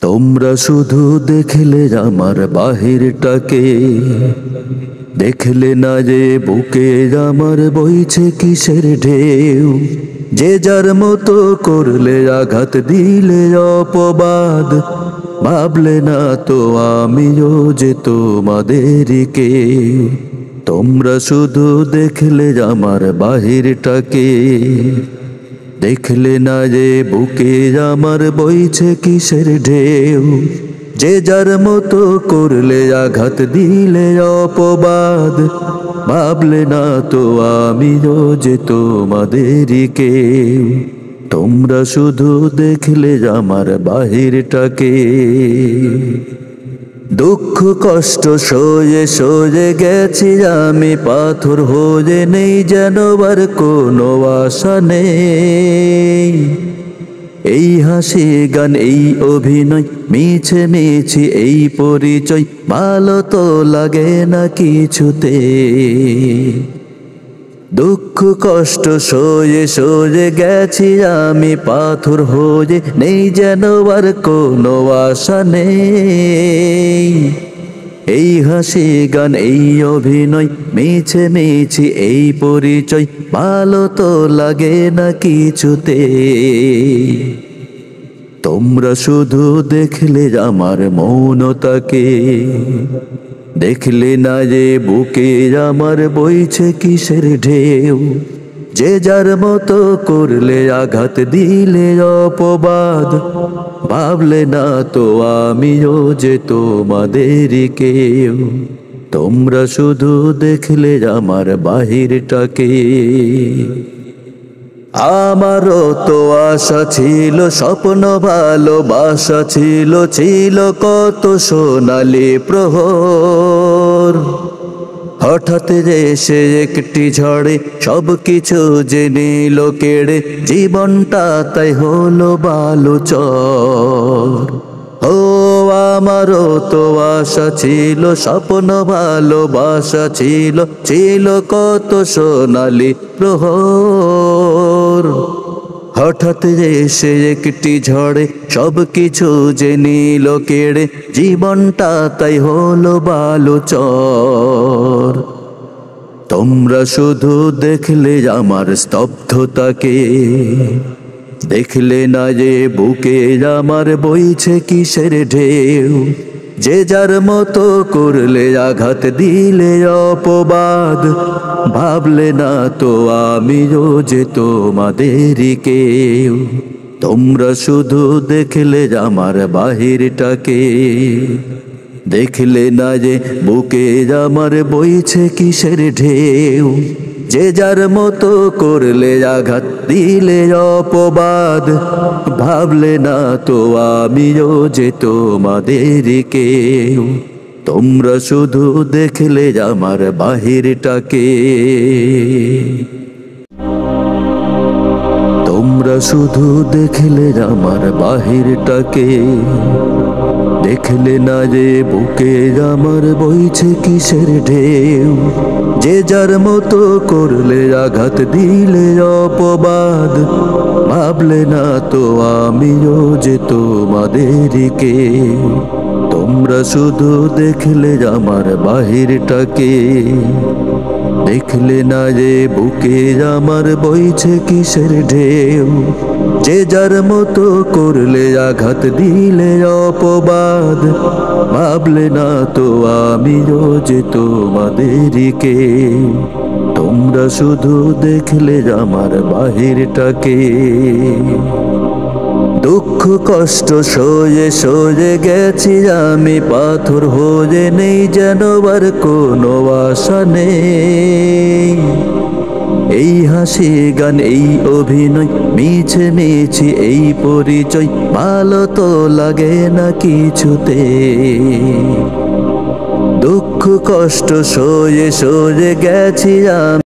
তোমরা শুধু দেখলে আমার বাহিরটাকে, দেখলে না যে বুকে আমার বইছে কিসের ঢেউ। যে যার মতো করলে আঘাত দিলে অপবাদ, ভাবলে না তো আমিও যে তোমাদেরই কেউ। তোমরা শুধু দেখলে আমার বাহিরটাকে, দেখলে না যে বুকে আমার বইছে কিসের ঢেউ। যে যার মতো করলে আঘাত দিলে অপবাদ, ভাবলে না তো আমিও যে তোমাদেরই কেউ। তোমরা শুধু দেখলে আমার বাহিরটাকে। দুঃখ কষ্ট সয়ে সয়ে গেছি আমি পাথর হয়ে, নেই যেন আর কোনো আশা নেই। এই হাসি গান এই অভিনয় মিছে মিছি এই পরিচয়, ভালো তো লাগে না কিছুতে। দুঃখ কষ্ট সয়ে সয়ে গেছি আমি পাথর হয়ে, নেই যেন আর কোনো আশা নেই। এই হাসি গান এই অভিনয় মিছে মিছি এই পরিচয়, ভালো তো লাগে না কিছুতে। তোমরা শুধু দেখলে আমার মৌনতাকে, দেখলে না যে বুকে আমার বইছে কিসের ঢেউ। যে যার মতো করলে আঘাত দিলে অপবাদ, ভাবলে না তো আমিও যে তোমাদেরই কেউ। তোমরা শুধু দেখলে আমার বাহিরটাকে। আমারও তো আশা ছিল, স্বপ্ন ভালোবাসা ছিল, ছিল কত সোনালি প্রহর। হঠাৎ এসে একটি ঝড়ে সব কিছু যে নিল কেড়ে, জীবনটা তাই হলো বালুচর। ও আমারও তো আশা ছিল, স্বপ্ন ভালোবাসা ছিল, ছিল কত সোনালি প্রহর। হঠাৎ এসে একটি ঝড়ে সব কিছু যে নিল কেড়ে, জীবনটা তাই হলো বালুচর। তোমরা শুধু দেখলে আমার স্তব্ধতাকে, দেখলে না যে বুকে আমার বইছে কিসের ঢেউ। যে যার মতো করলে আঘাত দিলে অপবাদ, ভাবলে না তো আমিও যে তোমাদেরই কেউ। তোমরা শুধু দেখলে আমার বাহিরটাকে, দেখলে না যে বুকে আমার বইছে কিসের ঢেউ। যে যার মতো করলে আঘাত দিলে অপবাদ, ভাবলে না তো আমিও যে তোমাদেরই কেউ। তোমরা শুধু দেখলে আমার বাহিরটাকে। তোমরা শুধু দেখলে আমার বাহিরটাকে, দেখলে না যে বুকে আমার বইছে কিসের ঢেউ। যে যার মতো করলে আঘাত দিলে অপবাদ, ভাবলে না তো আমিও যে তোমাদেরই কেউ। তোমরা শুধু দেখলে আমার বাহিরটাকে, দেখলে না যে বুকে আমার বইছে কিসের ঢেউ। যে যার মতো করলে আঘাত দিলে অপবাদ, ভাবলে না তো আমিও যে তোমাদেরই কেউ। তোমরা শুধু দেখলে আমার বাহিরটাকে। দুঃখ কষ্ট সয়ে সয়ে গেছি আমি পাথর হয়ে, নেই যেন আর কোনো আশা নেই। এই হাসি গান এই অভিনয় মিছে মিছি এই পরিচয়, ভালো তো লাগে না কিছুতে। দুঃখ কষ্ট সয়ে সয়ে গেছি আমি।